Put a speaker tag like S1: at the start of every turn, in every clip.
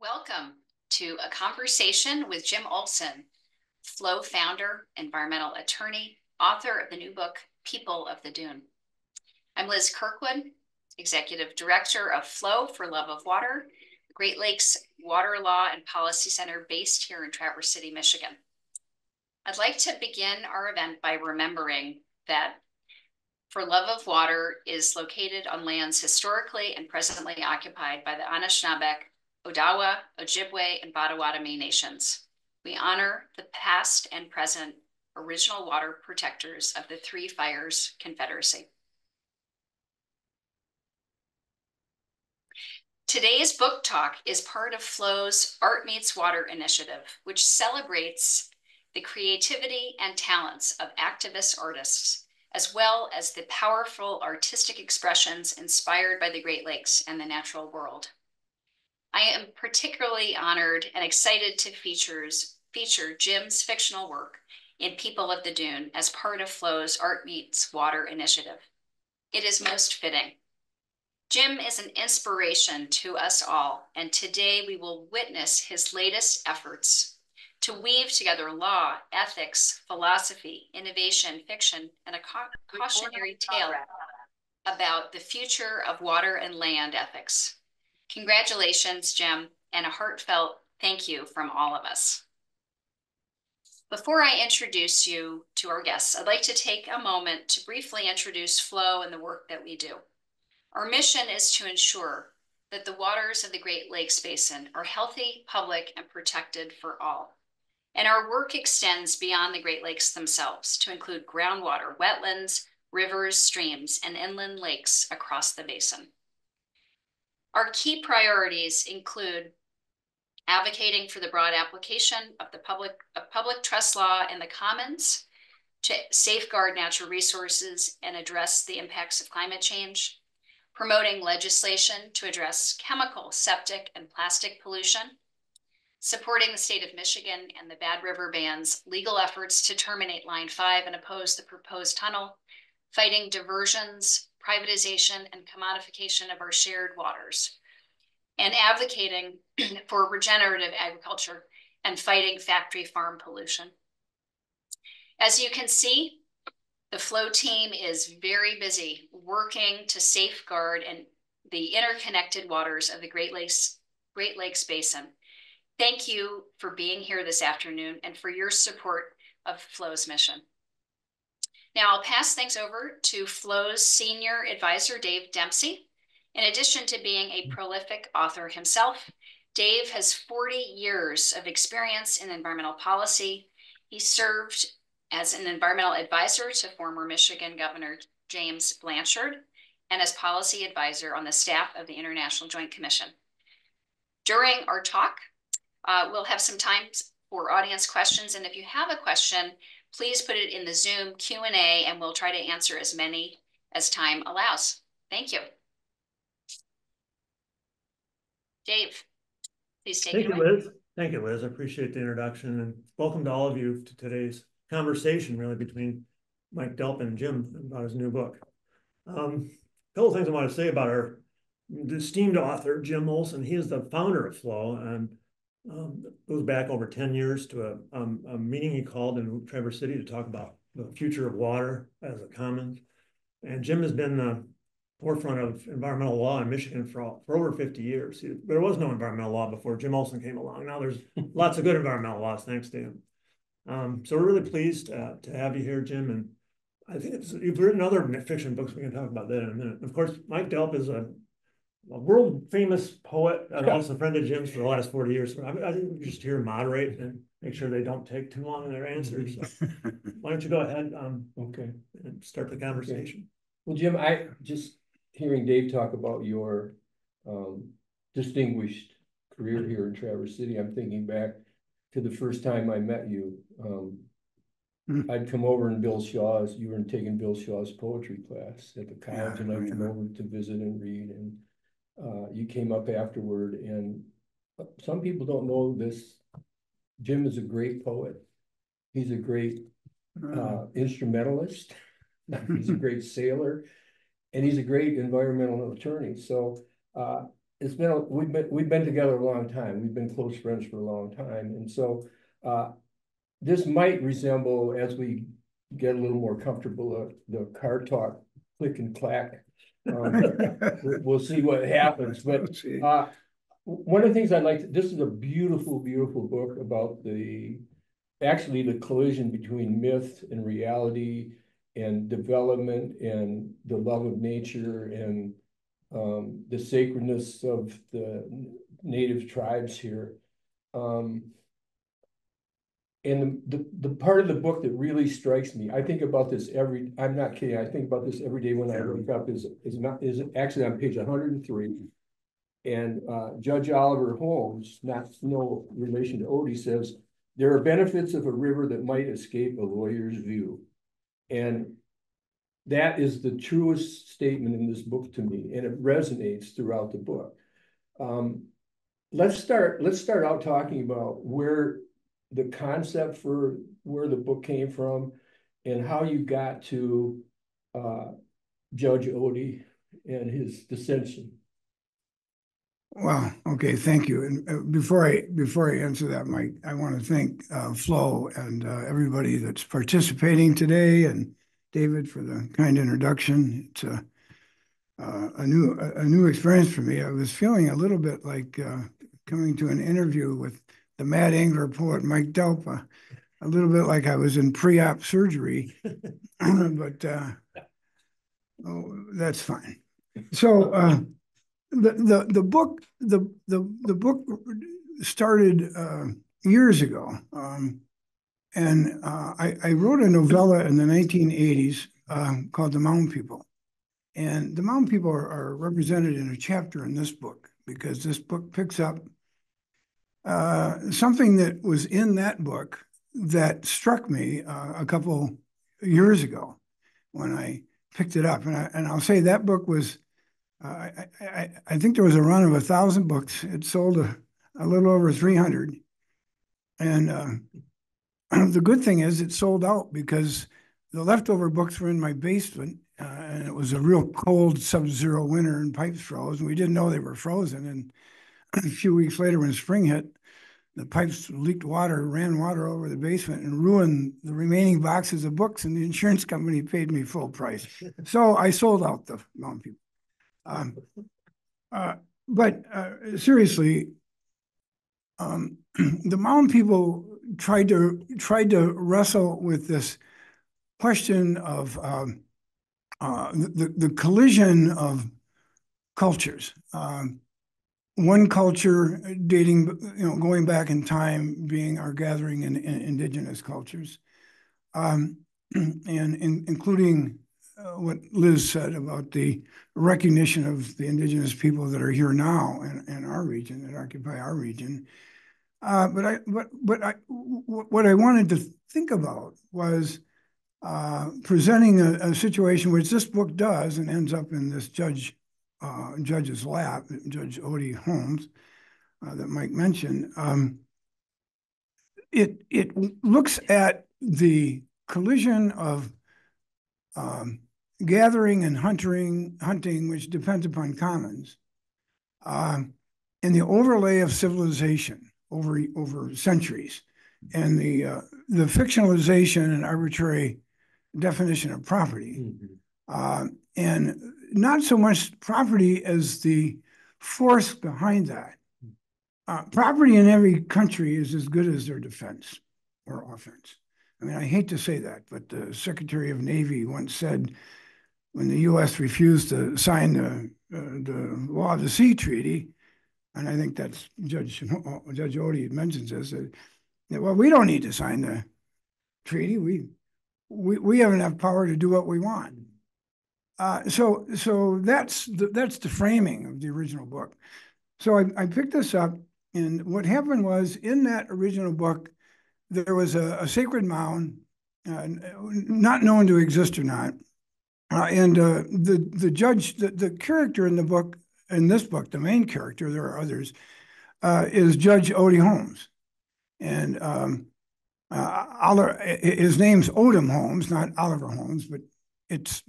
S1: Welcome to a conversation with Jim Olson, Flow founder, environmental attorney, author of the new book, People of the Dune. I'm Liz Kirkwood, Executive Director of Flow for Love of Water, the Great Lakes Water Law and Policy Center based here in Traverse City, Michigan. I'd like to begin our event by remembering that For Love of Water is located on lands historically and presently occupied by the Anishinaabe, Odawa, Ojibwe, and Potawatomi nations. We honor the past and present original water protectors of the Three Fires Confederacy. Today's book talk is part of Flow's Art Meets Water initiative, which celebrates the creativity and talents of activist artists, as well as the powerful artistic expressions inspired by the Great Lakes and the natural world. I am particularly honored and excited to feature Jim's fictional work in People of the Dune as part of Flow's Art Meets Water initiative. It is most fitting. Jim is an inspiration to us all, and today we will witness his latest efforts to weave together law, ethics, philosophy, innovation, fiction, and a cautionary tale about the future of water and land ethics. Congratulations, Jim, and a heartfelt thank you from all of us. Before I introduce you to our guests, I'd like to take a moment to briefly introduce Flow and the work that we do. Our mission is to ensure that the waters of the Great Lakes Basin are healthy, public, and protected for all. And our work extends beyond the Great Lakes themselves to include groundwater, wetlands, rivers, streams, and inland lakes across the basin. Our key priorities include advocating for the broad application of the public trust law in the commons to safeguard natural resources and address the impacts of climate change, promoting legislation to address chemical, septic, and plastic pollution, supporting the state of Michigan and the Bad River Band's legal efforts to terminate Line 5 and oppose the proposed tunnel, fighting diversions, privatization, and commodification of our shared waters, and advocating for regenerative agriculture and fighting factory farm pollution. As you can see, the Flow team is very busy working to safeguard the interconnected waters of the Great Lakes Basin. Thank you for being here this afternoon and for your support of Flow's mission. Now I'll pass things over to Flow's senior advisor, Dave Dempsey. In addition to being a prolific author himself, Dave has 40 years of experience in environmental policy. He served as an environmental advisor to former Michigan Governor James Blanchard and as policy advisor on the staff of the International Joint Commission. During our talk, we'll have some time for audience questions, and if you have a question, please put it in the Zoom Q&A and we'll try to answer as many as time allows. Thank you. Dave, please take it away.
S2: Thank you, Liz. Thank you, Liz. I appreciate the introduction, and welcome to all of you to today's conversation, really, between Mike Delp and Jim about his new book. A couple of things I want to say about our esteemed author, Jim Olson. He is the founder of Flow, and goes back over 10 years to a meeting he called in Traverse City to talk about the future of water as a commons. And Jim has been the forefront of environmental law in Michigan for over 50 years. There was no environmental law before Jim Olson came along. Now there's lots of good environmental laws, thanks to him. So we're really pleased to have you here, Jim. And I think you've written other fiction books. We can talk about that in a minute. Of course, Mike Delp is a world-famous poet and also a friend of Jim's for the last 40 years. So I think we just here moderate and make sure they don't take too long in their answers. So why don't you go ahead
S3: okay,
S2: and start the conversation.
S3: Well, Jim, I just hearing Dave talk about your distinguished career here in Traverse City, I'm thinking back to the first time I met you. I'd come over in Bill Shaw's, you were taking Bill Shaw's poetry class at the college, and I'd come over to visit and read, and you came up afterward. And some people don't know this. Jim is a great poet. He's a great instrumentalist. He's a great sailor, and he's a great environmental attorney. So we've been together a long time. We've been close friends for a long time. And so this might resemble, as we get a little more comfortable, the car talk, click and clack. We'll see what happens. But one of the things I like, this is a beautiful, beautiful book about actually the collision between myth and reality and development and the love of nature and the sacredness of the native tribes here. And the part of the book that really strikes me, I think about this I'm not kidding, I think about this every day when I wake up, is actually on page 103. And Judge Oliver Holmes, no relation to Odie, says, there are benefits of a river that might escape a lawyer's view. And that is the truest statement in this book to me, and it resonates throughout the book. Let's start out talking about where the concept for where the book came from and how you got to Judge Odie and his dissension.
S4: Well, okay, thank you. And before I answer that, Mike, I want to thank Flo and everybody that's participating today, and David for the kind introduction. It's a new experience for me. I was feeling a little bit like coming to an interview with the Mad Angler poet Mike Delp, a little bit like I was in pre-op surgery, but that's fine. So. The book started years ago, and I wrote a novella in the 1980s called The Mound People, and the Mound People are represented in a chapter in this book because this book picks up something that was in that book that struck me a couple years ago when I picked it up, and I'll say that book was. I think there was a run of 1,000 books. It sold a little over 300. And the good thing is it sold out because the leftover books were in my basement, and it was a real cold sub-zero winter and pipes froze, and we didn't know they were frozen. And a few weeks later when spring hit, the pipes leaked water, ran water over the basement and ruined the remaining boxes of books, and the insurance company paid me full price. So I sold out the Mound People. But seriously, the Mound People tried to wrestle with this question of the collision of cultures. One culture dating, going back in time, being our gathering in indigenous cultures, and including what Liz said about the recognition of the indigenous people that are here now in our region, that occupy our region. But what I wanted to think about was presenting a situation which this book does and ends up in this judge's lap, Judge Odie Holmes, that Mike mentioned. It looks at the collision of gathering and hunting, which depends upon commons, and the overlay of civilization over centuries, and the fictionalization and arbitrary definition of property, and not so much property as the force behind that. Property in every country is as good as their defense or offense. I mean, I hate to say that, but the Secretary of Navy once said, when the U.S. refused to sign the Law of the Sea Treaty, and I think that's Judge Odie mentions this, that, well, we don't need to sign the treaty. We have enough power to do what we want. So that's the framing of the original book. So I picked this up, and what happened was, in that original book, there was a sacred mound, not known to exist or not. And the judge, the character in the book, in this book, the main character, there are others, is Judge Odie Holmes. And his name's Odom Holmes, not Oliver Holmes, but it's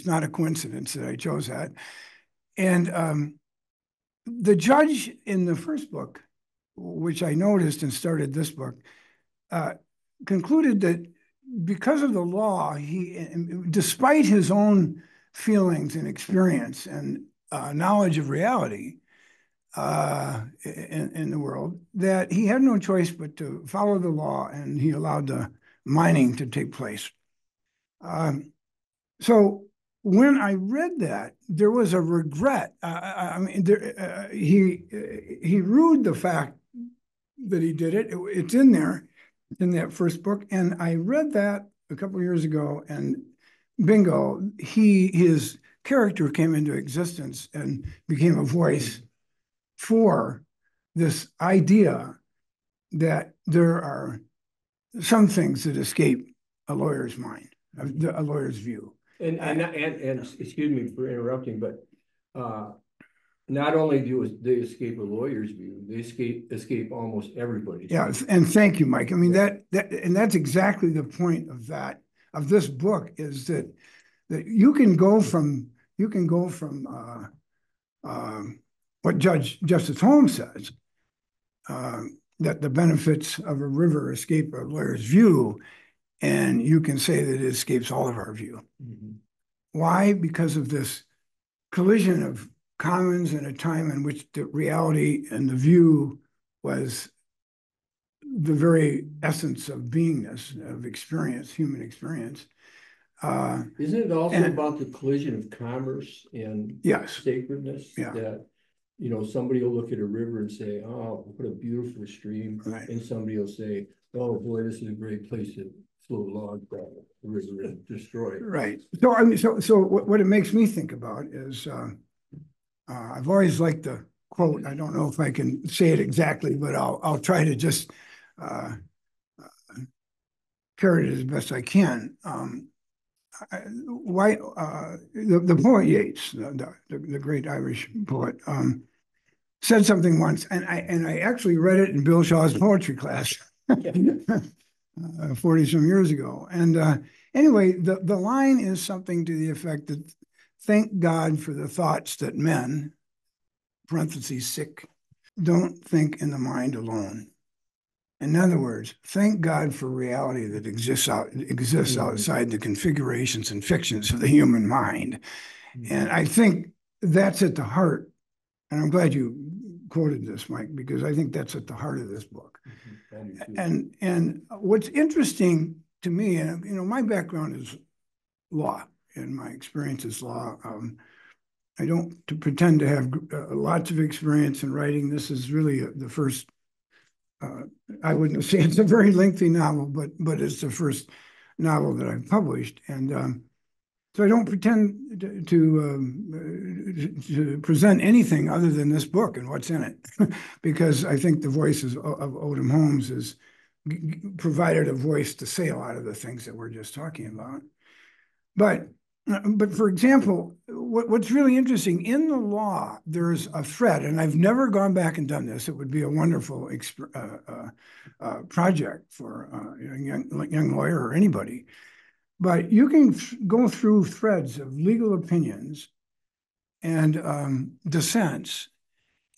S4: not a coincidence that I chose that. And the judge in the first book, which I noticed and started this book, concluded that because of the law, despite his own feelings and experience and knowledge of reality in the world, that he had no choice but to follow the law, and he allowed the mining to take place. So when I read that, there was a regret. I mean, he rued the fact that he did it. It's in there in that first book, and I read that a couple of years ago, and bingo, his character came into existence and became a voice for this idea that there are some things that escape a lawyer's mind, a lawyer's view.
S3: And excuse me for interrupting, but not only do they escape a lawyer's view, they escape almost everybody's.
S4: Yeah, and thank you, Mike. I mean, that's exactly the point of this book, is that you can go from what Justice Holmes says, that the benefits of a river escape a lawyer's view, and you can say that it escapes all of our view.
S3: Mm-hmm.
S4: Why? Because of this collision of commons in a time in which the reality and the view was the very essence of beingness, of experience, human experience.
S3: Isn't it also about the collision of commerce and sacredness?
S4: Yeah.
S3: That, somebody will look at a river and say, oh, what a beautiful stream.
S4: Right.
S3: And somebody will say, oh boy, this is a great place to float logs down the river and destroy it.
S4: Right. So I mean, so what it makes me think about is I've always liked the quote. I don't know if I can say it exactly, but I'll try to just parrot it as best I can. The poet Yeats, the great Irish poet, said something once, and I actually read it in Bill Shaw's poetry class 40 some years ago. And anyway, the line is something to the effect that, thank God for the thoughts that men, parentheses sick, don't think in the mind alone. In other words, thank God for reality that exists outside the configurations and fictions of the human mind. And I think that's at the heart, and I'm glad you quoted this, Mike, because I think that's at the heart of this book. And what's interesting to me, and my background is law, and my experience is law. I don't pretend to have lots of experience in writing. This is really the first. I wouldn't say it's a very lengthy novel, but it's the first novel that I've published, and so I don't pretend to present anything other than this book and what's in it, because I think the voices of Odom Holmes has provided a voice to say a lot of the things that we're just talking about. But for example, what's really interesting, in the law, there's a thread, and I've never gone back and done this. It would be a wonderful project for a young lawyer or anybody. But you can go through threads of legal opinions and dissents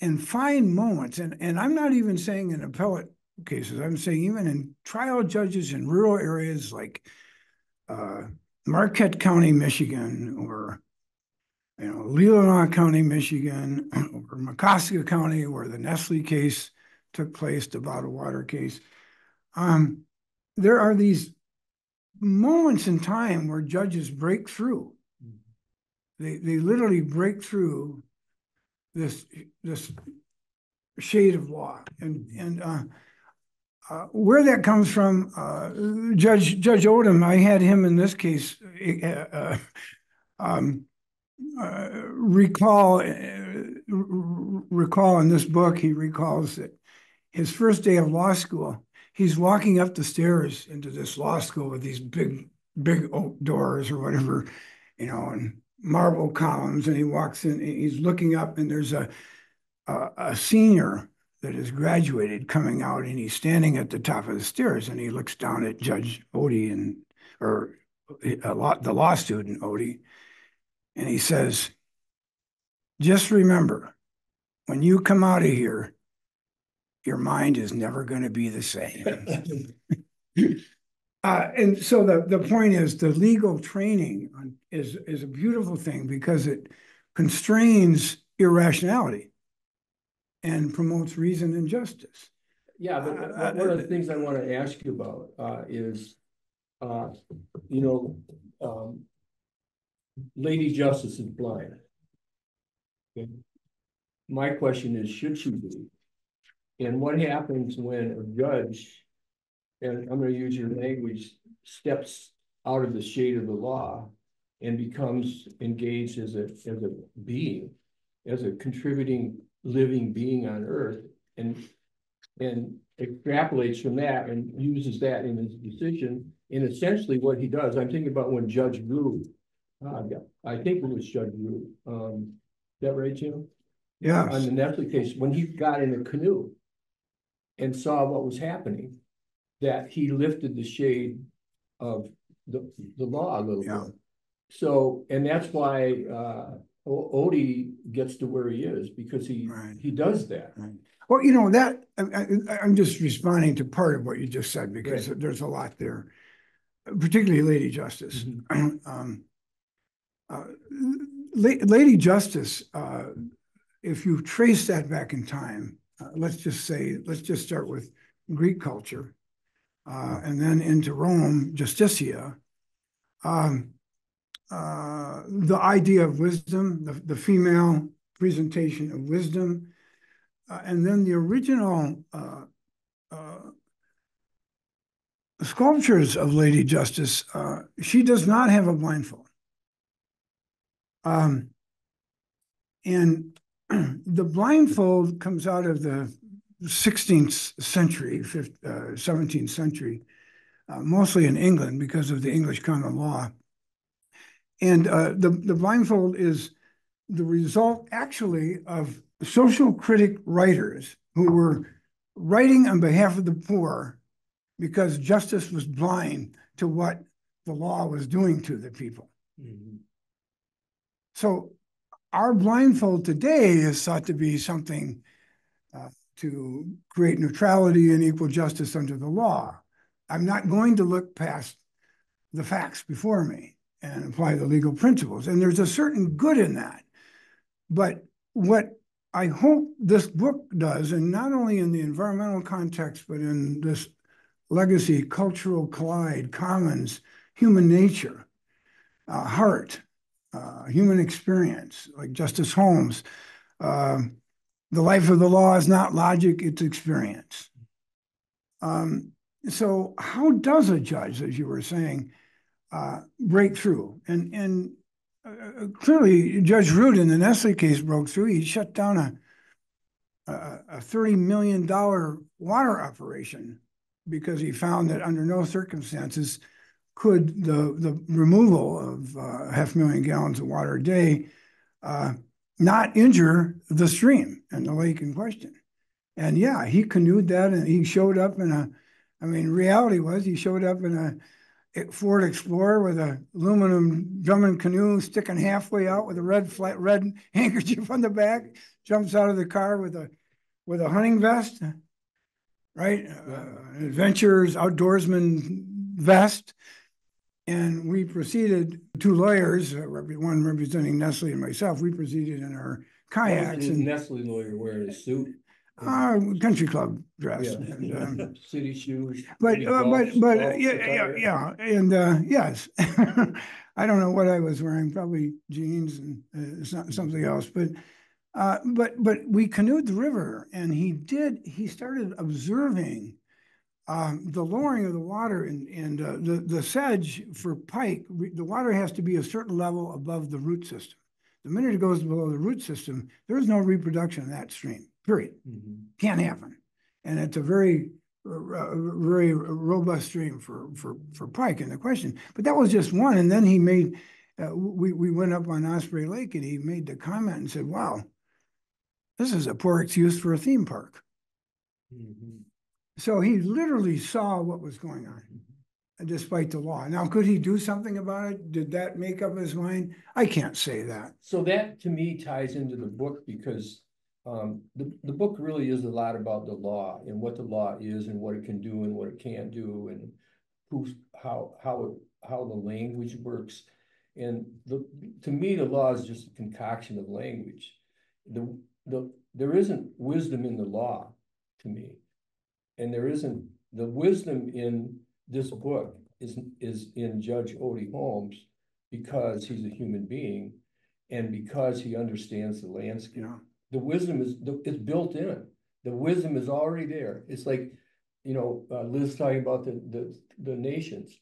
S4: and find moments, and I'm not even saying in appellate cases, I'm saying even in trial judges in rural areas like Marquette County, Michigan, or Leelanau County, Michigan, or Mecosta County, where the Nestle case took place, the bottled water case. There are these moments in time where judges break through. They literally break through this shade of law, and where that comes from, Judge Odom, I had him in this case recall in this book. He recalls that his first day of law school, he's walking up the stairs into this law school with these big oak doors or whatever, and marble columns, and he walks in, he's looking up, and there's a senior that has graduated coming out, and he's standing at the top of the stairs, and he looks down at Judge Odie the law student Odie, and he says, just remember, when you come out of here, your mind is never going to be the same. And so the point is the legal training is a beautiful thing because it constrains irrationality and promotes reason and justice.
S3: Yeah, but one of the things I want to ask you about is, you know, Lady Justice is blind. Okay. My question is, should she be? And what happens when a judge, and I'm going to use your language, steps out of the shade of the law and becomes engaged as a being, as a contributing living being on earth, and extrapolates from that and uses that in his decision. And essentially what he does, I'm thinking about when Judge Drew, I think it was Judge Drew, is that right, Jim?
S4: Yeah.
S3: On the Netflix case, when he got in a canoe and saw what was happening, that he lifted the shade of the law a little bit. So, and that's why Odie gets to where he is, because he does that.
S4: Right. Well, you know, that I'm just responding to part of what you just said, because there's a lot there, particularly Lady Justice. Lady Justice, if you trace that back in time, let's just start with Greek culture, and then into Rome, Justitia. The idea of wisdom, the female presentation of wisdom, and then the original sculptures of Lady Justice, she does not have a blindfold. And the blindfold comes out of the 16th century, 17th century, mostly in England because of the English common law. And the blindfold is the result actually of social critic writers who were writing on behalf of the poor because justice was blind to what the law was doing to the people. Mm-hmm. So our blindfold today is thought to be something to create neutrality and equal justice under the law. I'm not going to look past the facts before me and apply the legal principles. And there's a certain good in that. But what I hope this book does, and not only in the environmental context, but in this legacy, cultural collide, commons, human nature, heart, human experience, like Justice Holmes, the life of the law is not logic, it's experience. So how does a judge, as you were saying, break through? And clearly, Judge Root in the Nestle case broke through. He shut down a $30 million water operation because he found that under no circumstances could the removal of 500,000 gallons of water a day not injure the stream and the lake in question. And yeah, he canoed that, and he showed up in reality was he showed up in a Ford Explorer with a aluminum Drummond canoe sticking halfway out with a red handkerchief on the back, jumps out of the car with a hunting vest, right? Adventurers, outdoorsman vest. And we proceeded, two lawyers, one representing Nestle and myself, we proceeded in our kayaks.
S3: And Nestle lawyer wearing a suit?
S4: Country club dress.
S3: Yeah.
S4: And,
S3: city shoes.
S4: But yeah, and yes, I don't know what I was wearing, probably jeans and something else, but we canoed the river, and he started observing the lowering of the water, and the sedge for pike, the water has to be a certain level above the root system. The minute it goes below the root system, there's no reproduction in that stream, period. Mm-hmm. Can't happen. And it's a very robust stream for pike in the question. But that was just one. And then he made, we went up on Osprey Lake, and he made the comment and said, wow, this is a poor excuse for a theme park. Mm-hmm. So he literally saw what was going on, despite the law. Now, could he do something about it? Did that make up his mind? I can't say that.
S3: So that, to me, ties into the book, because the book really is a lot about the law and what the law is and what it can do and what it can't do and how the language works. And to me, the law is just a concoction of language. There isn't wisdom in the law to me. And there isn't the wisdom in this book is in Judge Odie Holmes because he's a human being and because he understands the landscape.
S4: Yeah.
S3: The wisdom it's built in. The wisdom is already there. It's like, Liz talking about the nations.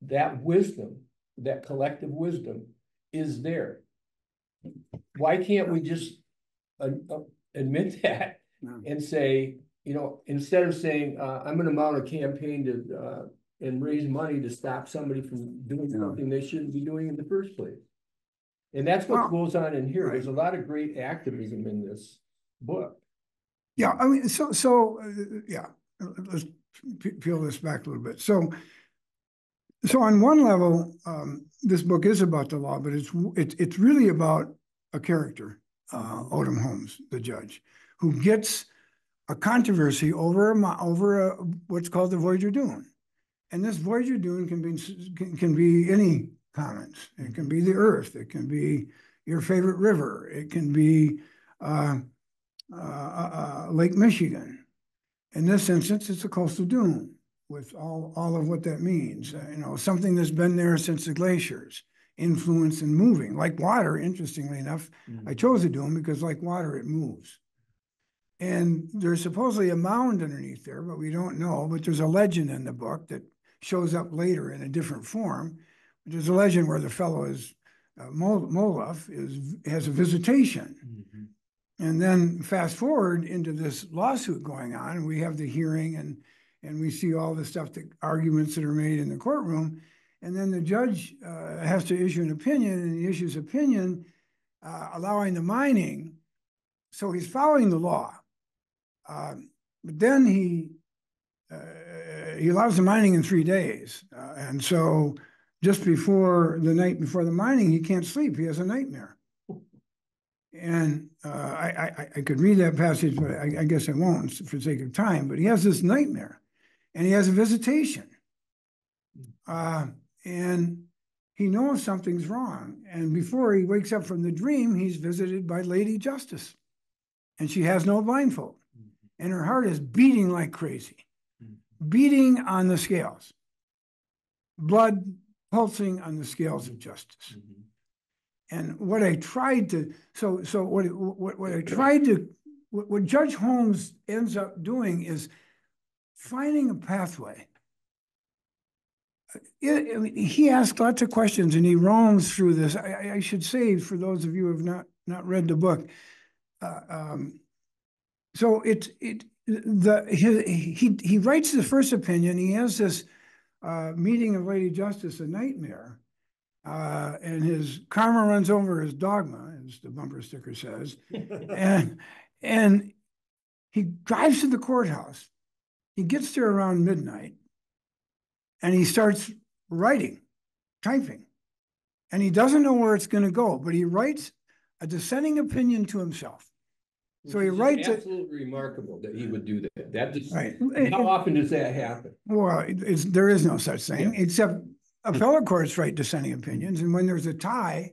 S3: That wisdom, that collective wisdom is there. Why can't we just admit that and say, instead of saying, I'm going to mount a campaign to and raise money to stop somebody from doing something they shouldn't be doing in the first place. And that's what goes on in here. Right. There's a lot of great activism in this book.
S4: Yeah, I mean, yeah, let's peel this back a little bit. So on one level, this book is about the law, but it's really about a character, Odom Holmes, the judge, who gets a controversy over what's called the Voyager Dune. And this Voyager Dune can be any commons. It can be the Earth. It can be your favorite river. It can be Lake Michigan. In this instance, it's a coastal dune with all of what that means. Something that's been there since the glaciers, influence and moving. Like water, interestingly enough, I chose a dune because like water, it moves. And there's supposedly a mound underneath there, but we don't know. But there's a legend in the book that shows up later in a different form. There's a legend where the fellow is, Moloch, has a visitation. And then fast forward into this lawsuit going on, and we have the hearing and we see all the stuff, the arguments that are made in the courtroom. And then the judge has to issue an opinion, and he issues opinion allowing the mining. So he's following the law. But then he allows the mining in 3 days. And so just before the night before the mining, he can't sleep. He has a nightmare. And I could read that passage, but I guess I won't for the sake of time. But he has this nightmare, and he has a visitation. And he knows something's wrong. And before he wakes up from the dream, he's visited by Lady Justice. And she has no blindfold. And her heart is beating like crazy, beating on the scales, blood pulsing on the scales of justice. And what I tried to, what Judge Holmes ends up doing is finding a pathway. He asks lots of questions and he roams through this. I should say, for those of you who have not read the book, so he writes the first opinion. He has this meeting of Lady Justice, a nightmare, and his karma runs over his dogma, as the bumper sticker says, and he drives to the courthouse. He gets there around midnight, and he starts writing, typing, and he doesn't know where it's going to go, but he writes a dissenting opinion to himself. So he writes it.
S3: Absolutely remarkable that he would do that.
S4: Right.
S3: How often does that happen?
S4: Well, there is no such thing, except appellate courts write dissenting opinions, and when there's a tie,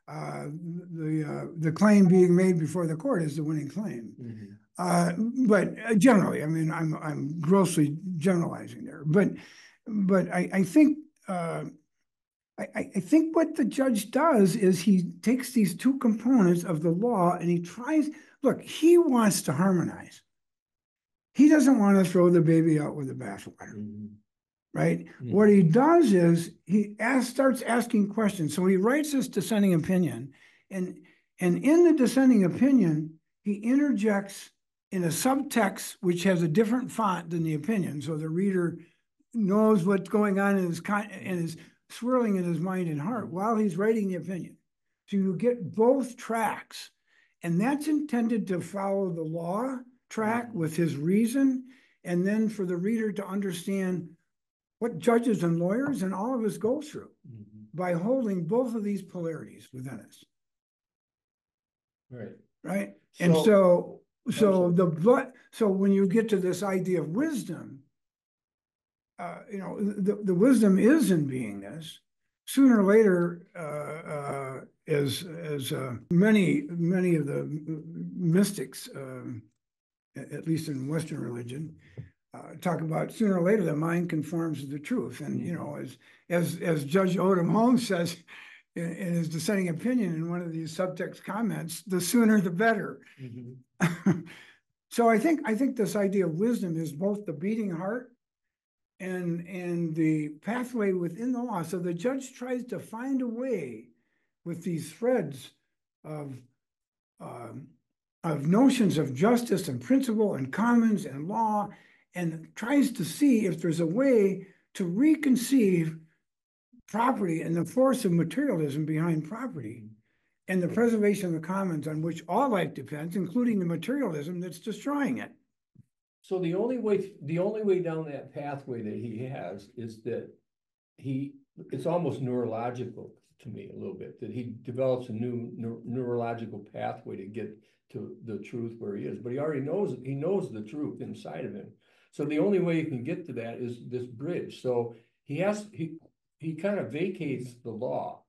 S4: the claim being made before the court is the winning claim. But generally, I mean, I'm grossly generalizing there, but I think. I think what the judge does is he takes these two components of the law and he tries, look, he wants to harmonize. He doesn't want to throw the baby out with the bathwater, right? What he does is he starts asking questions. So he writes this dissenting opinion, and in the dissenting opinion, he interjects in a subtext which has a different font than the opinion, so the reader knows what's going on in his swirling in his mind and heart while he's writing the opinion. So you get both tracks, and that's intended to follow the law track with his reason, and then for the reader to understand what judges and lawyers and all of us go through by holding both of these polarities within us.
S3: Right.
S4: right? And so
S3: sorry.
S4: so when you get to this idea of wisdom, you know, the wisdom is in beingness. Sooner or later, as many of the mystics, at least in Western religion, talk about, sooner or later the mind conforms to the truth. And you know, as Judge Odom Holmes says in his dissenting opinion in one of these subtext comments, the sooner the better. So I think this idea of wisdom is both the beating heart and the pathway within the law. So the judge tries to find a way with these threads of notions of justice and principle and commons and law, and tries to see if there's a way to reconceive property and the force of materialism behind property and the preservation of the commons on which all life depends, including the materialism that's destroying it.
S3: So the only way down that pathway that he has is that it's almost neurological to me a little bit, that he develops a new neurological pathway to get to the truth where he is, but he already knows, he knows the truth inside of him. So the only way you can get to that is this bridge. So he kind of vacates the law.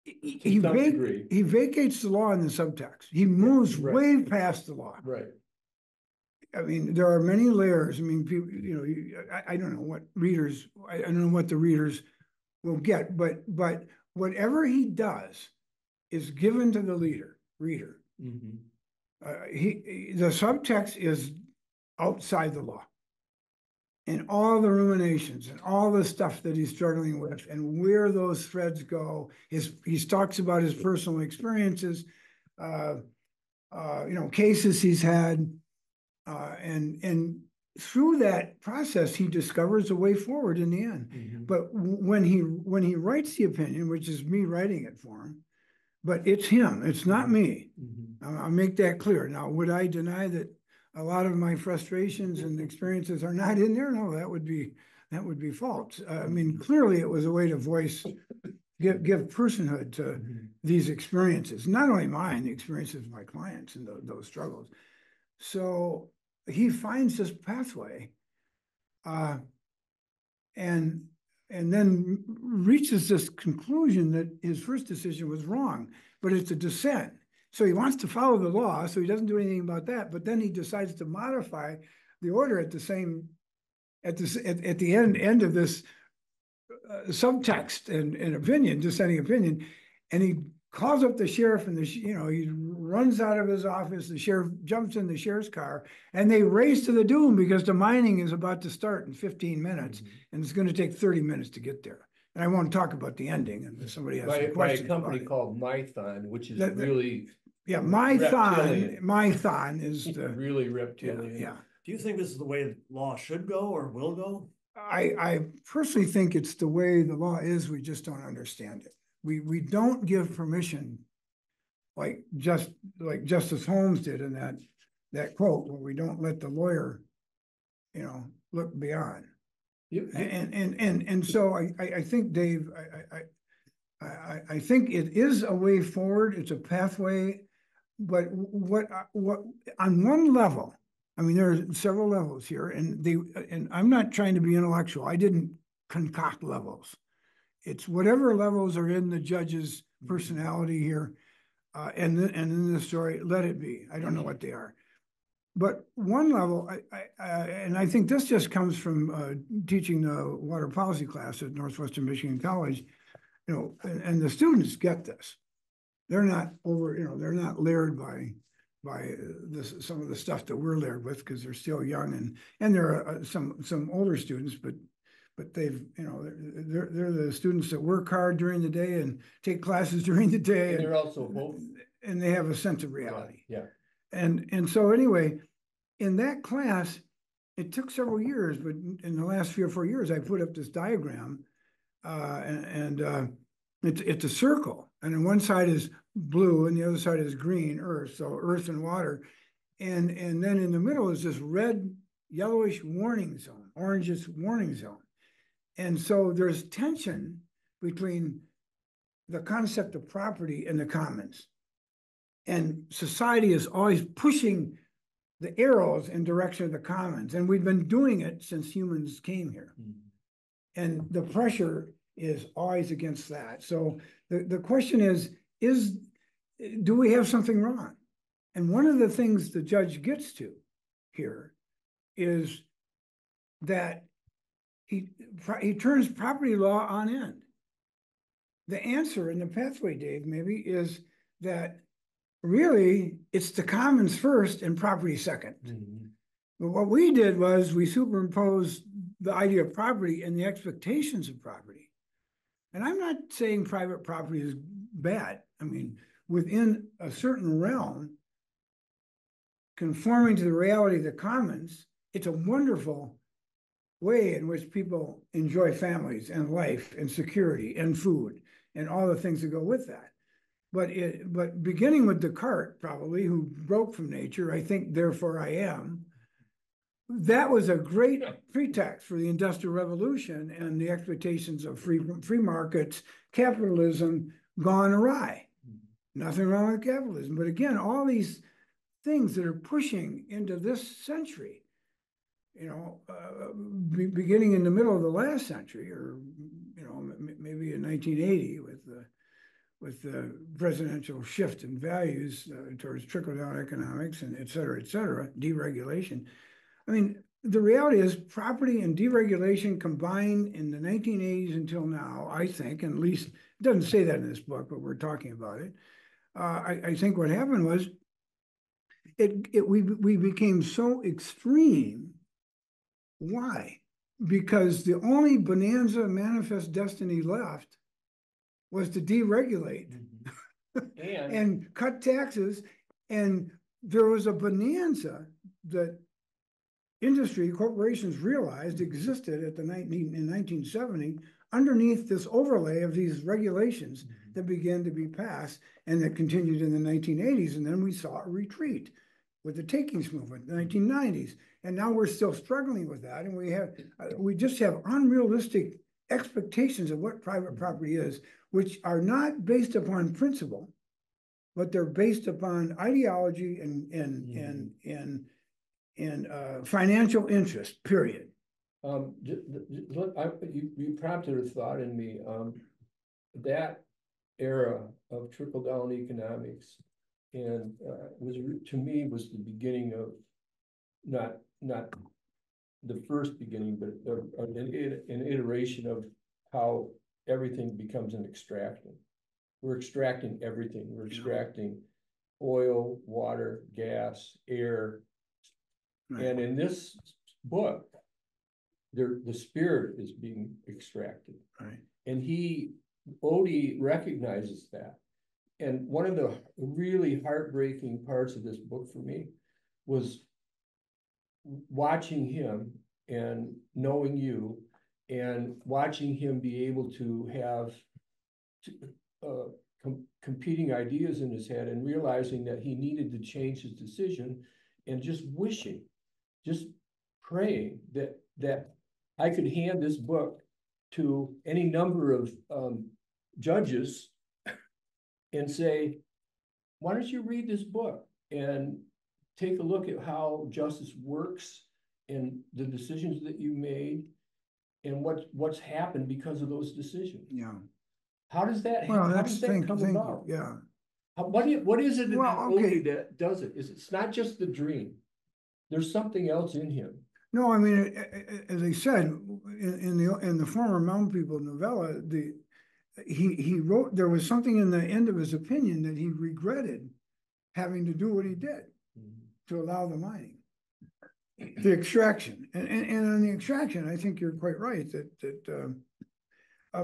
S4: He vacates the law in the subtext. He moves way past the law.
S3: Right.
S4: I mean, there are many layers. I mean, people, you know, I don't know what readers, I don't know what the readers will get, but whatever he does is given to the reader. The subtext is outside the law. And all the ruminations and all the stuff that he's struggling with and where those threads go, he talks about his personal experiences, you know, cases he's had, and through that process, he discovers a way forward in the end. But when he writes the opinion, which is me writing it for him, but it's him, it's not me. I'll make that clear. Now, would I deny that a lot of my frustrations and experiences are not in there? No, that would be false. I mean, clearly it was a way to give personhood to these experiences, not only mine, the experiences of my clients and those struggles. So he finds this pathway, and then reaches this conclusion that his first decision was wrong, but it's a dissent. So he wants to follow the law, so he doesn't do anything about that. But then he decides to modify the order at the end of this subtext and opinion, dissenting opinion, and he calls up the sheriff, and he runs out of his office. The sheriff jumps in the sheriff's car, and they race to the Dune because the mining is about to start in 15 minutes, and it's going to take 30 minutes to get there. And I won't talk about the ending, and somebody has some questions.
S3: By a company called Mython, which is really
S4: Mython is
S3: really reptilian.
S4: Yeah.
S2: Do you think this is the way law should go or will go?
S4: I personally think it's the way the law is. We just don't understand it. We don't give permission, like Justice Holmes did in that quote, where we don't let the lawyer, look beyond. And so I think, Dave, I think it is a way forward. It's a pathway, but what on one level, I mean, there are several levels here, and I'm not trying to be intellectual. I didn't concoct levels. It's whatever levels are in the judge's personality here, and in the story, let it be. I don't know what they are. But one level, and I think this just comes from teaching the water policy class at Northwestern Michigan College, and the students get this. They're not they're not layered by some of the stuff that we're layered with, because they're still young, and there are some older students, but they've they're the students that work hard during the day and take classes during the day,
S3: and they're also both,
S4: and they have a sense of reality.
S3: Yeah.
S4: And so anyway, in that class, it took several years, but in the last 3 or 4 years, I put up this diagram, and it's a circle, and on one side is blue and the other side is green, earth, so earth and water, and then in the middle is this red, yellowish warning zone, orangish warning zone. And so there's tension between the concept of property and the commons. And society is always pushing the arrows in direction of the commons. And we've been doing it since humans came here. And the pressure is always against that. So the question is, do we have something wrong? And one of the things the judge gets to here is that he turns property law on end. The answer in the pathway, Dave, maybe, is that really it's the commons first and property second. But what we did was we superimposed the idea of property and the expectations of property. And I'm not saying private property is bad. I mean, within a certain realm, conforming to the reality of the commons, it's a wonderful way in which people enjoy families and life and security and food and all the things that go with that. But beginning with Descartes, probably, who broke from nature, I think, therefore I am, that was a great pretext for the Industrial Revolution and the expectations of free markets, capitalism gone awry. Nothing wrong with capitalism. But again, all these things that are pushing into this century, you know, beginning in the middle of the last century, or, you know, maybe in 1980 with the presidential shift in values towards trickle-down economics and et cetera, deregulation. I mean, the reality is property and deregulation combined in the 1980s until now, I think, and at least it doesn't say that in this book, but we're talking about it. I think what happened was we became so extreme. Why? Because the only bonanza manifest destiny left was to deregulate and cut taxes. And there was a bonanza that industry corporations realized existed at in 1970 underneath this overlay of these regulations that began to be passed and that continued in the 1980s. And then we saw a retreat with the takings movement in the 1990s. And now we're still struggling with that. And we just have unrealistic expectations of what private property is, which are not based upon principle, but they're based upon ideology and financial interest, period.
S3: You prompted a thought in me. That era of trickle-down economics and was, to me, was the beginning of not the first beginning, but an iteration of how everything becomes an extraction. We're extracting everything. We're extracting oil, water, gas, air. Right. And in this book, the spirit is being extracted. Right. And Odie recognizes that. And one of the really heartbreaking parts of this book for me was watching him and knowing you and watching him be able to have competing ideas in his head and realizing that he needed to change his decision and just wishing, just praying that I could hand this book to any number of judges and say, why don't you read this book and take a look at how justice works and the decisions that you made and what's happened because of those decisions.
S4: Yeah.
S3: How does that,
S4: well,
S3: how does that come about?
S4: Yeah.
S3: What is it in Odie that does it? It's not just the dream. There's something else in him.
S4: No, I mean, as I said, in the former Mound People novella, he wrote, there was something in the end of his opinion that he regretted having to do what he did to allow the mining, the extraction. And on the extraction, I think you're quite right that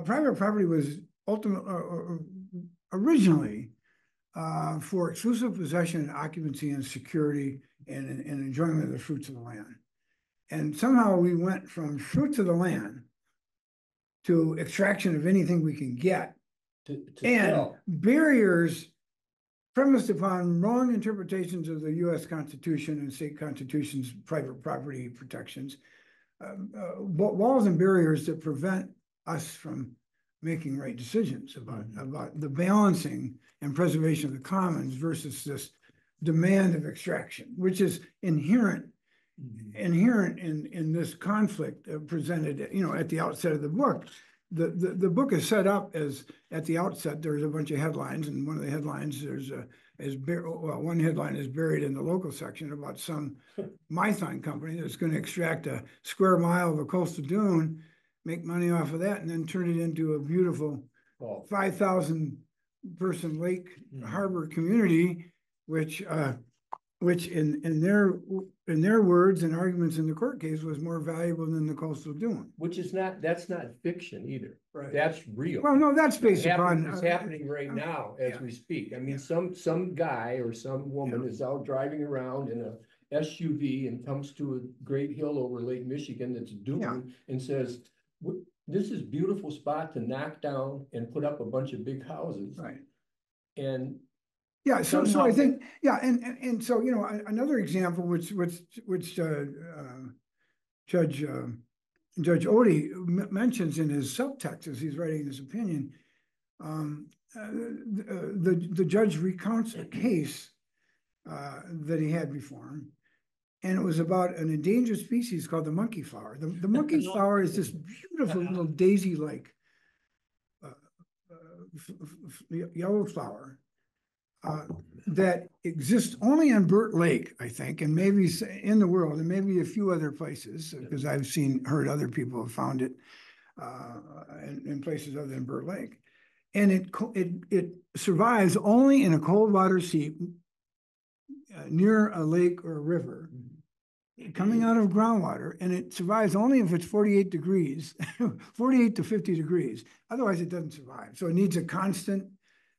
S4: private property was originally for exclusive possession, occupancy, and security and enjoyment of the fruits of the land. And somehow we went from fruits of the land to extraction of anything we can get, and barriers premised upon wrong interpretations of the U.S. Constitution and state constitutions, private property protections, walls and barriers that prevent us from making right decisions about the balancing and preservation of the commons versus this demand of extraction, which is inherent in this conflict presented, you know, at the outset of the book. The book is set up as, at the outset, there's a bunch of headlines, and one of the headlines one headline is buried in the local section about some Mithon company that's going to extract a square mile of a coastal dune, make money off of that, and then turn it into a beautiful 5,000 person lake harbor community, which in their words and arguments in the court case was more valuable than the coastal dune.
S3: Which is that's not fiction either.
S2: Right.
S3: That's real.
S4: Well, no, that's based upon.
S3: It's happening right now as we speak. I mean, some guy or some woman is out driving around in a SUV and comes to a great hill over Lake Michigan that's Dune and says, this is a beautiful spot to knock down and put up a bunch of big houses.
S4: Right.
S3: And
S4: yeah, so I think, and so, you know, another example which Judge Odie mentions in his subtext as he's writing his opinion, the judge recounts a case that he had before him, and it was about an endangered species called the monkey flower. The monkey flower is this beautiful little daisy-like yellow flower that exists only on Burt Lake, I think, and maybe in the world, and maybe a few other places, because I've heard other people have found it in places other than Burt Lake. And it survives only in a cold water seep near a lake or a river, coming out of groundwater, and it survives only if it's 48 degrees, 48 to 50 degrees. Otherwise, it doesn't survive. So it needs a constant.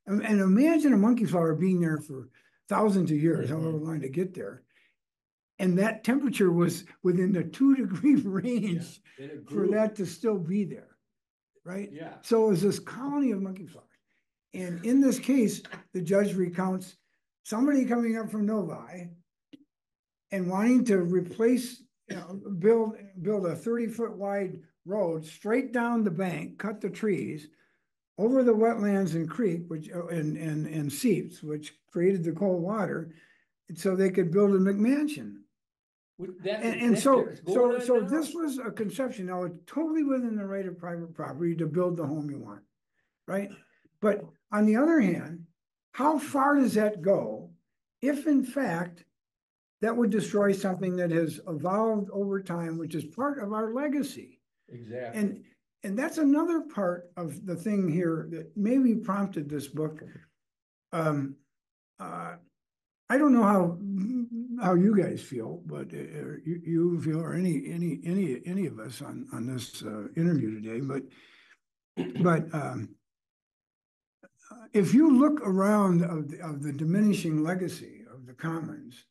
S4: And imagine a monkey flower being there for thousands of years, however long to get there. And that temperature was within the 2-degree range for that to still be there, right?
S3: Yeah.
S4: So it was this colony of monkey flowers. And in this case, the judge recounts somebody coming up from Novi and wanting to replace, you know, build a 30-foot wide road straight down the bank, cut the trees, over the wetlands and creek, which and seeps, which created the cold water, and so they could build a McMansion. So this was a conception. Now it's totally within the right of private property to build the home you want, right? But on the other hand, how far does that go if in fact that would destroy something that has evolved over time, which is part of our legacy?
S3: Exactly.
S4: And that's another part of the thing here that maybe prompted this book. I don't know how you guys feel, but you feel, or any of us on this interview today. But if you look around of the diminishing legacy of the commons,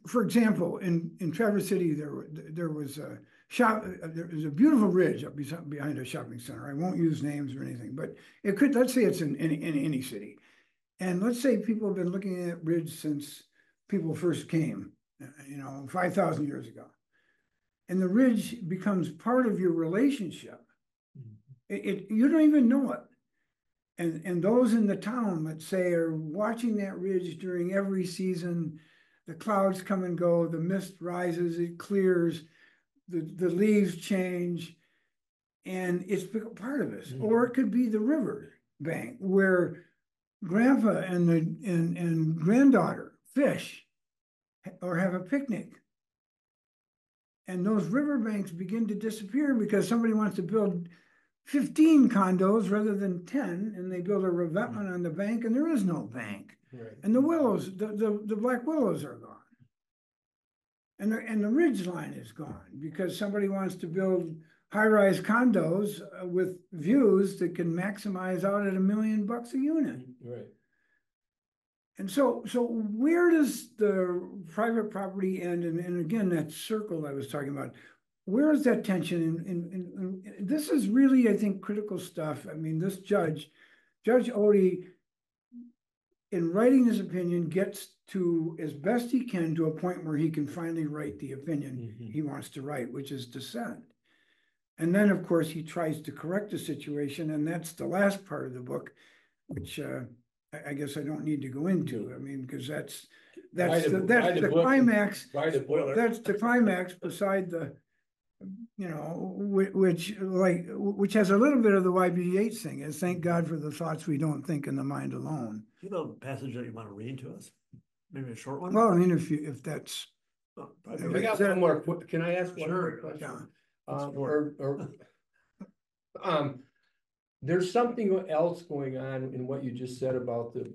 S4: for example, in Traverse City, there was a beautiful ridge up behind a shopping center. I won't use names or anything, but it could, let's say it's in any city. And let's say people have been looking at that ridge since people first came, 5,000 years ago. And the ridge becomes part of your relationship. You don't even know it. And those in the town, let's say, are watching that ridge during every season. The clouds come and go, the mist rises, it clears, the leaves change, and it's part of us. Or it could be the river bank where grandpa and granddaughter fish or have a picnic. And those riverbanks begin to disappear because somebody wants to build 15 condos rather than 10, and they build a revetment on the bank, and there is no bank. Right. And the willows, the black willows are gone. And the ridge line is gone because somebody wants to build high-rise condos with views that can maximize out at $1 million a unit.
S3: Right.
S4: And so where does the private property end? And again, that circle I was talking about, where is that tension? And this is really, I think, critical stuff. I mean, this Judge Odie, in writing his opinion, gets to, as best he can, to a point where he can finally write the opinion he wants to write, which is dissent. And then, of course, he tries to correct the situation, and that's the last part of the book, which I guess I don't need to go into. I mean, because that's the climax. That's the climax beside the, you know, which has a little bit of the Y.B. Yeats thing, is thank God for the thoughts we don't think in the mind alone.
S2: Do you have a passage that you want to read to us? Maybe a short one?
S4: Well, I mean, if that's.
S3: I got one more. Can I ask one more question? There's something else going on in what you just said about the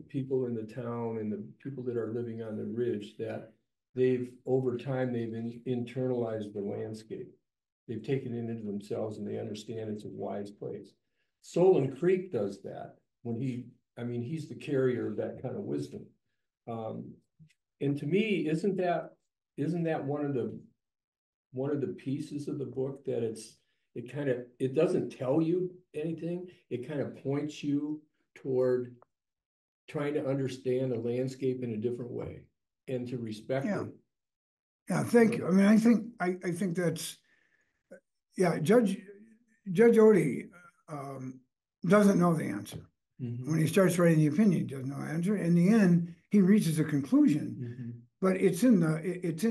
S3: people in the town and the people that are living on the ridge, that over time, they've internalized the landscape. They've taken it into themselves and they understand it's a wise place. Solon Creek does that he's the carrier of that kind of wisdom. And to me, isn't that one of the pieces of the book that it doesn't tell you anything. It kind of points you toward trying to understand the landscape in a different way and to respect it.
S4: Yeah, thank you. I mean, I think that's, Judge Odie doesn't know the answer. Mm-hmm. When he starts writing the opinion, he doesn't know the answer. In the end, he reaches a conclusion, mm-hmm. but it's in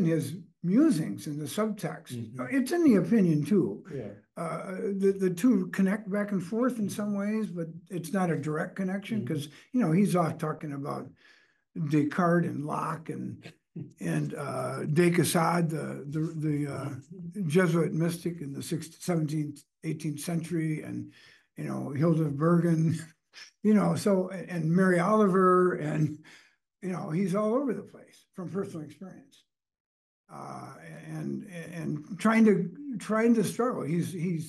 S4: his musings in the subtext. Mm-hmm. It's in the opinion too. Yeah. The two connect back and forth in some ways, but it's not a direct connection because mm-hmm. He's off talking about Descartes and Locke and Descartes, the Jesuit mystic in the 17th, 18th century, and Hildebrand, and Mary Oliver, and he's all over the place from personal experience, and trying to struggle. He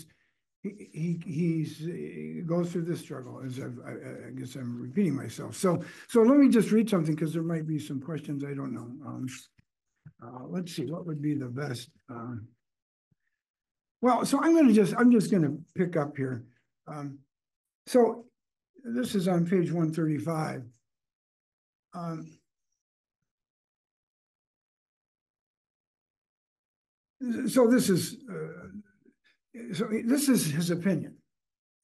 S4: goes through this struggle, as I guess I'm repeating myself. So let me just read something because there might be some questions I don't know. Let's see, what would be the best? Well, so I'm just gonna pick up here. So this is on page 135. So this is his opinion.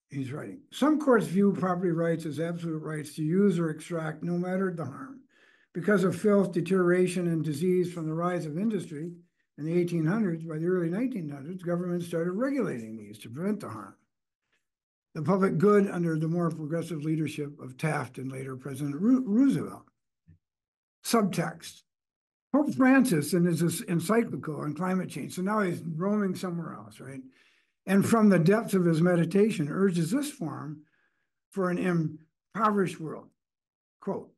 S4: He's writing. Some courts view property rights as absolute rights to use or extract no matter the harm. Because of filth, deterioration, and disease from the rise of industry in the 1800s, by the early 1900s, governments started regulating these to prevent the harm. The public good under the more progressive leadership of Taft and later President Roosevelt. Subtext. Pope Francis in his encyclical on climate change, so now he's roaming somewhere else, right? And from the depths of his meditation, urges this form for an impoverished world. Quote,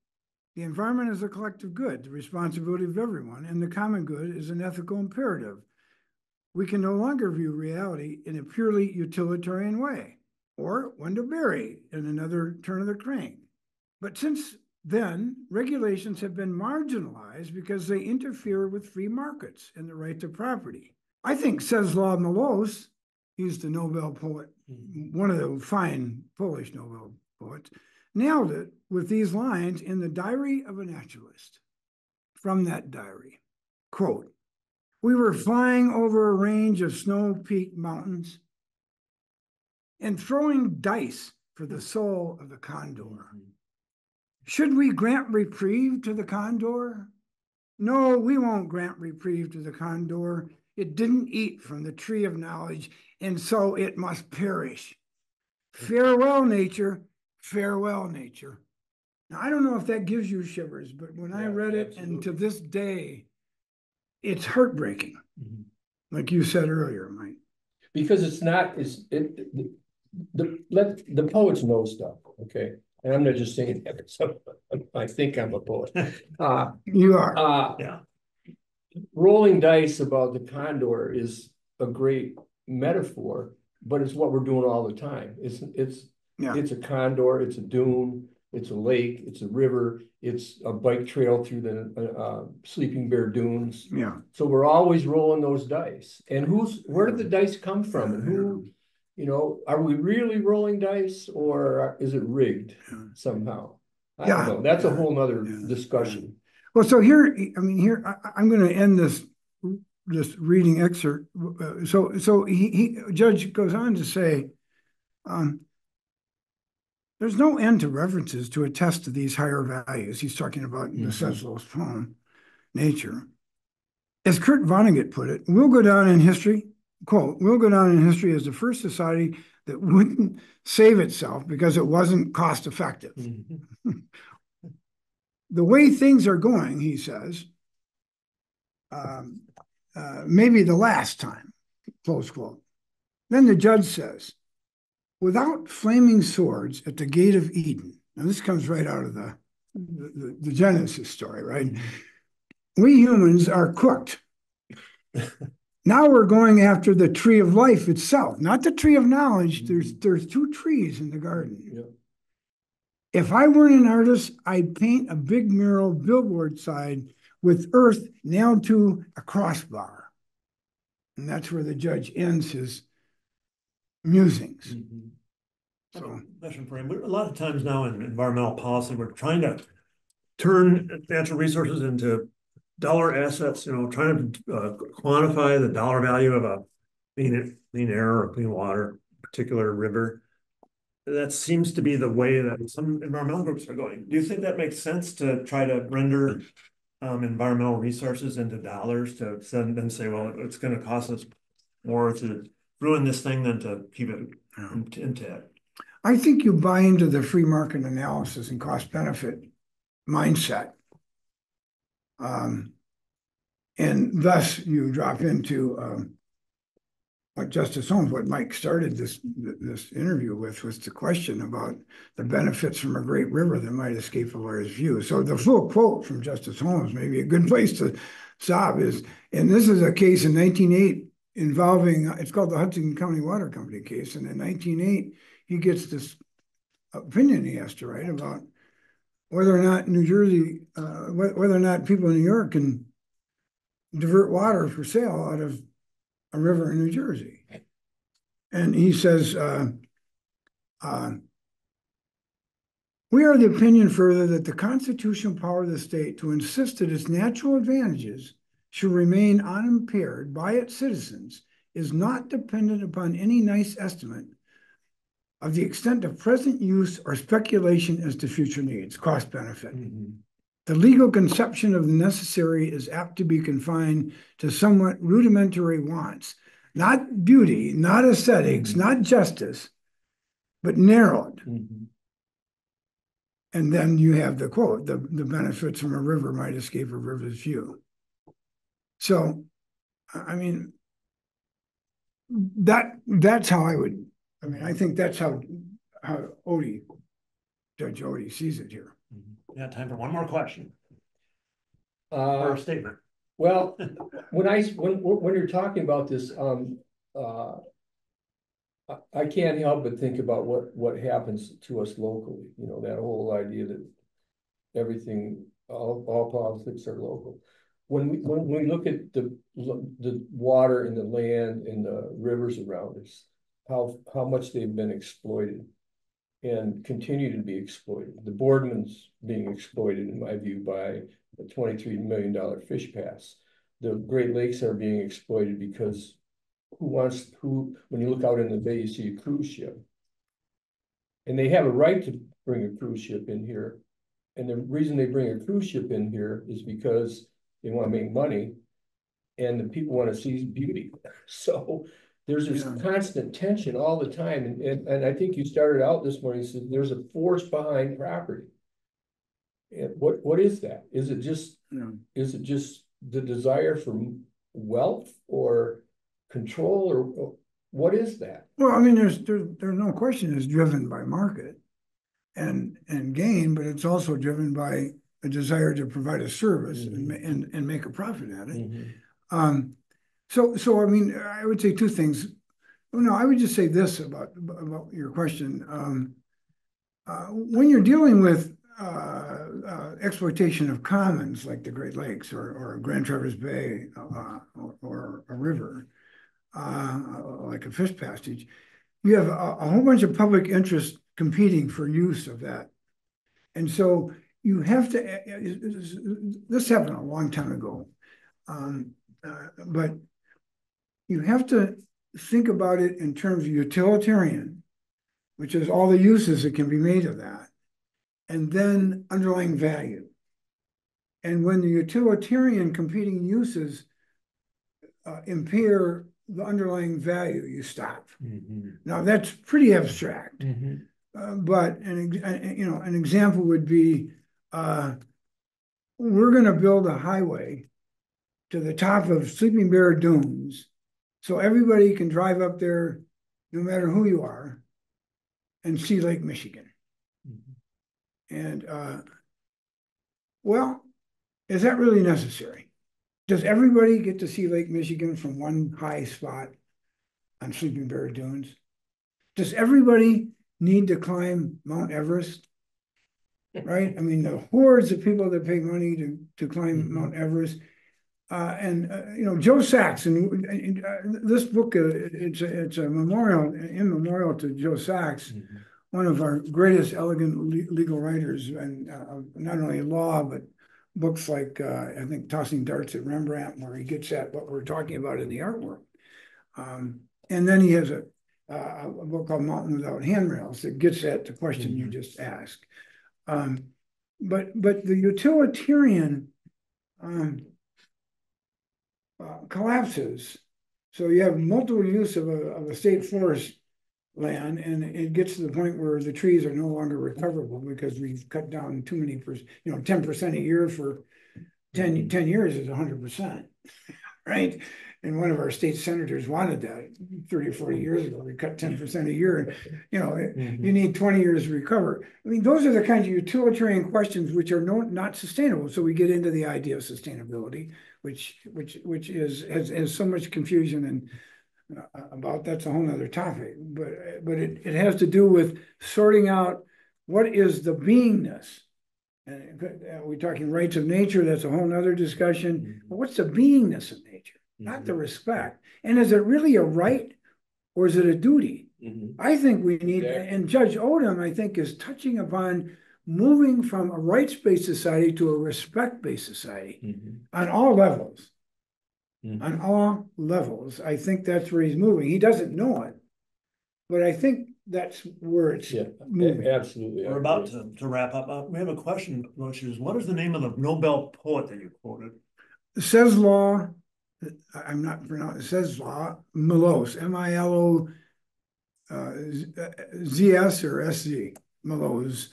S4: the environment is a collective good, the responsibility of everyone, and the common good is an ethical imperative. We can no longer view reality in a purely utilitarian way, or one to bury in another turn of the crank. But since then, regulations have been marginalized because they interfere with free markets and the right to property. I think Czesław Miłosz, he's the Nobel poet, one of the fine Polish Nobel poets, nailed it with these lines in the Diary of a Naturalist. From that diary, quote, we were flying over a range of snow-peaked mountains and throwing dice for the soul of the condor. Should we grant reprieve to the condor? No, we won't grant reprieve to the condor. It didn't eat from the tree of knowledge, and so it must perish. Farewell, nature. Farewell, nature. Now, I don't know if that gives you shivers, but when I read it, absolutely. And to this day, it's heartbreaking, like you said earlier, Mike. Because it's not, the poets know stuff, okay? And I'm not just saying that, so I think I'm a poet. You are. Yeah. Rolling dice about the condor is a great metaphor, but it's what we're doing all the time. It's a condor, it's a dune, it's a lake, it's a river, it's a bike trail through the Sleeping Bear Dunes. Yeah. So we're always rolling those dice. And where did the dice come from? And who? Are we really rolling dice or is it rigged somehow? I don't know. That's a whole nother discussion. Well, so here, I'm going to end this just reading excerpt. So Judge goes on to say, there's no end to references to attest to these higher values. He's talking about the Seslow's poem, Nature. As Kurt Vonnegut put it, we'll go down in history, quote, we'll go down in history as the first society that wouldn't save itself because it wasn't cost effective. The way things are going, he says, maybe the last time, close quote. Then the judge says, without flaming swords at the gate of Eden. Now this comes right out of the Genesis story, right? We humans are cooked. Now we're going after the tree of life itself, not the tree of knowledge. There's two trees in the garden.
S3: Yep.
S4: If I weren't an artist, I'd paint a big mural billboard sign with earth nailed to a crossbar. And that's where the judge ends his musings.
S2: So, question for him. A lot of times now in environmental policy, we're trying to turn natural resources into dollar assets, trying to quantify the dollar value of a clean air or clean water, particular river. That seems to be the way that some environmental groups are going. Do you think that makes sense to try to render environmental resources into dollars to then say, well, it's going to cost us more to ruin this thing than to keep it intact?
S4: I think you buy into the free market analysis and cost benefit mindset. And thus you drop into what Justice Holmes, what Mike started this interview with, was the question about the benefits from a great river that might escape a lawyer's view. So the full quote from Justice Holmes, maybe a good place to stop, is, and this is a case in 1908 involving, it's called the Hudson County Water Company case. And in 1908, he gets this opinion he has to write about whether or not New Jersey, whether or not people in New York can divert water for sale out of a river in New Jersey. And he says, we are of the opinion further that the constitutional power of the state to insist that its natural advantages should remain unimpaired by its citizens is not dependent upon any nice estimate of the extent of present use or speculation as to future needs, cost benefit. The legal conception of the necessary is apt to be confined to somewhat rudimentary wants, not beauty, not aesthetics, not justice, but narrowed. And then you have the quote, the benefits from a river might escape a river's view. So, I mean, that's how I think that's how Judge Odie sees it here.
S2: Yeah, time for one more question. Or a statement.
S3: Well, when you're talking about this, I can't help but think about what happens to us locally. That whole idea that everything, all politics are local. When we look at the water and the land and the rivers around us, how much they've been exploited and continue to be exploited. The Boardman's being exploited, in my view, by a $23 million fish pass. The Great Lakes are being exploited because when you look out in the bay, you see a cruise ship. And they have a right to bring a cruise ship in here. And the reason they bring a cruise ship in here is because they want to make money and the people want to see beauty. So there's this constant tension all the time. And I think you started out this morning, said there's a force behind property. And what is that? Is it just the desire for wealth or control, or what is that?
S4: Well, I mean, there's no question it's driven by market and gain, but it's also driven by a desire to provide a service and make a profit at it. So I mean, I would say two things. No, I would just say this about your question. When you're dealing with exploitation of commons like the Great Lakes or Grand Traverse Bay or a river, like a fish passage, you have a whole bunch of public interest competing for use of that. And so you have to, this happened a long time ago. but you have to think about it in terms of utilitarian, which is all the uses that can be made of that, and then underlying value. And when the utilitarian competing uses impair the underlying value, you stop. Now that's pretty abstract, but an example would be we're going to build a highway to the top of Sleeping Bear Dunes, so everybody can drive up there, no matter who you are, and see Lake Michigan. And well, is that really necessary? Does everybody get to see Lake Michigan from one high spot on Sleeping Bear Dunes? Does everybody need to climb Mount Everest? Right? I mean, the hordes of people that pay money to climb Mount Everest. Joe Sachs, and this book, it's a memorial, in memorial to Joe Sachs, one of our greatest elegant legal writers, and not only law, but books like, I think, Tossing Darts at Rembrandt, where he gets at what we're talking about in the art world. And then he has a book called Mountain Without Handrails that gets at the question you just asked. But the utilitarian collapses. So you have multiple use of a state forest land, and it gets to the point where the trees are no longer recoverable because we've cut down too many, 10% a year for 10 years is 100%, right? And one of our state senators wanted that 30 or 40 years ago. We cut 10% a year. You need 20 years to recover. I mean, those are the kinds of utilitarian questions which are not sustainable. So we get into the idea of sustainability, which has so much confusion and about. That's a whole nother topic. But it has to do with sorting out what is the beingness. And we're talking rights of nature. That's a whole nother discussion. But what's the beingness of nature? Not the respect. And is it really a right or is it a duty? I think we need, and Judge Odom, I think, is touching upon moving from a rights-based society to a respect-based society on all levels. On all levels. I think that's where he's moving. He doesn't know it, but I think that's where it's moving.
S3: Absolutely.
S2: We're about to wrap up. We have a question, which is, what is the name of the Nobel poet that you quoted?
S4: Czeslaw, I'm not pronouncing, Czeslaw Milosz, M-I-L-O Z-S or S-Z, Milosz.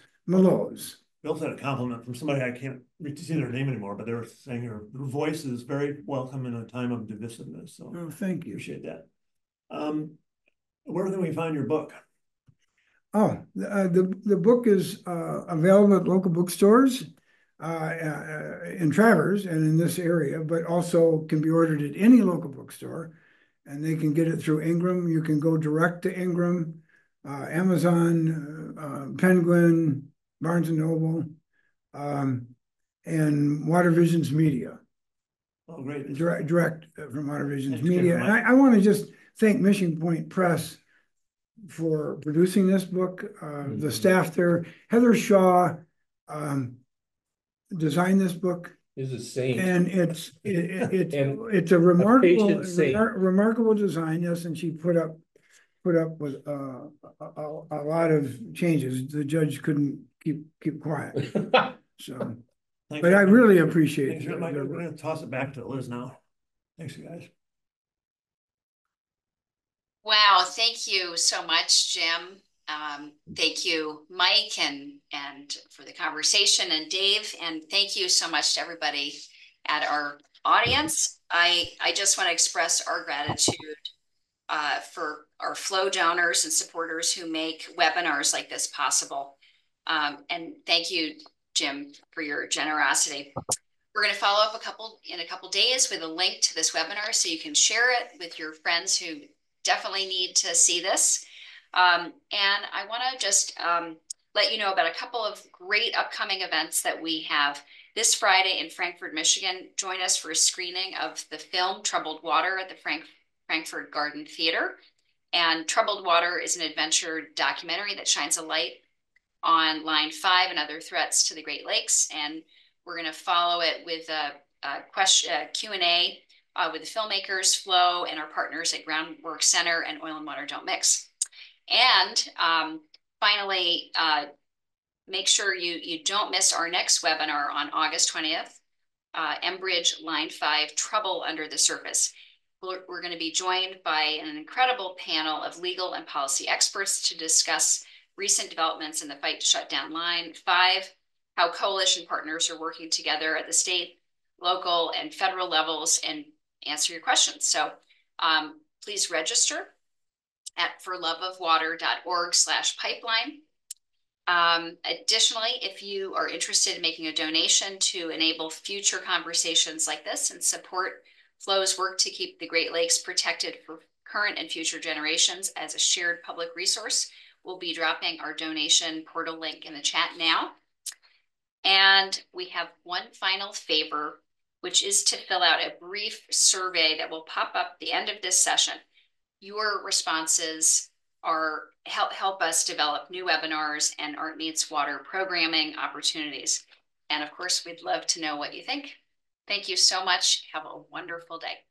S2: Bill said a compliment from somebody I can't see their name anymore, but they were saying her voice is very welcome in a time of divisiveness. So
S4: thank you.
S2: Appreciate that. Where can we find your book?
S4: Oh, the book is available at local bookstores in Traverse and in this area, but also can be ordered at any local bookstore, and they can get it through Ingram. You can go direct to Ingram, Amazon, Penguin, Barnes & Noble, and Water Visions Media.
S2: Oh, great.
S4: Direct from Water Visions Media. And I want to just thank Mission Point Press for producing this book, the staff there. Heather Shaw designed this book.
S3: Is a saint.
S4: And it's a remarkable design, yes, and she put up with a lot of changes. The judge couldn't keep quiet. So, but I really appreciate it.
S2: Mike, we're going to toss it back to Liz now. Thanks, you guys.
S1: Wow, thank you so much, Jim. Thank you, Mike, and for the conversation, and Dave, and thank you so much to everybody at our audience. I just want to express our gratitude for our flow donors and supporters who make webinars like this possible. And thank you, Jim, for your generosity. We're going to follow up in a couple days with a link to this webinar so you can share it with your friends who definitely need to see this. And I want to just let you know about a couple of great upcoming events that we have. This Friday in Frankfort, Michigan, join us for a screening of the film Troubled Water at the Frankfurt Garden Theater. And Troubled Water is an adventure documentary that shines a light on Line 5 and other threats to the Great Lakes. And we're going to follow it with a Q&A with the filmmakers, Flow, and our partners at Groundwork Center and Oil and Water Don't Mix. And finally, make sure you don't miss our next webinar on August 20th, Enbridge Line 5, Trouble Under the Surface. We're going to be joined by an incredible panel of legal and policy experts to discuss recent developments in the fight to shut down Line 5, how coalition partners are working together at the state, local, and federal levels, and answer your questions. So please register at forloveofwater.org/pipeline. Additionally, if you are interested in making a donation to enable future conversations like this and support Flow's work to keep the Great Lakes protected for current and future generations as a shared public resource, we'll be dropping our donation portal link in the chat now. And we have one final favor, which is to fill out a brief survey that will pop up at the end of this session. Your responses are help us develop new webinars and Art Meets Water programming opportunities. And of course, we'd love to know what you think. Thank you so much. Have a wonderful day.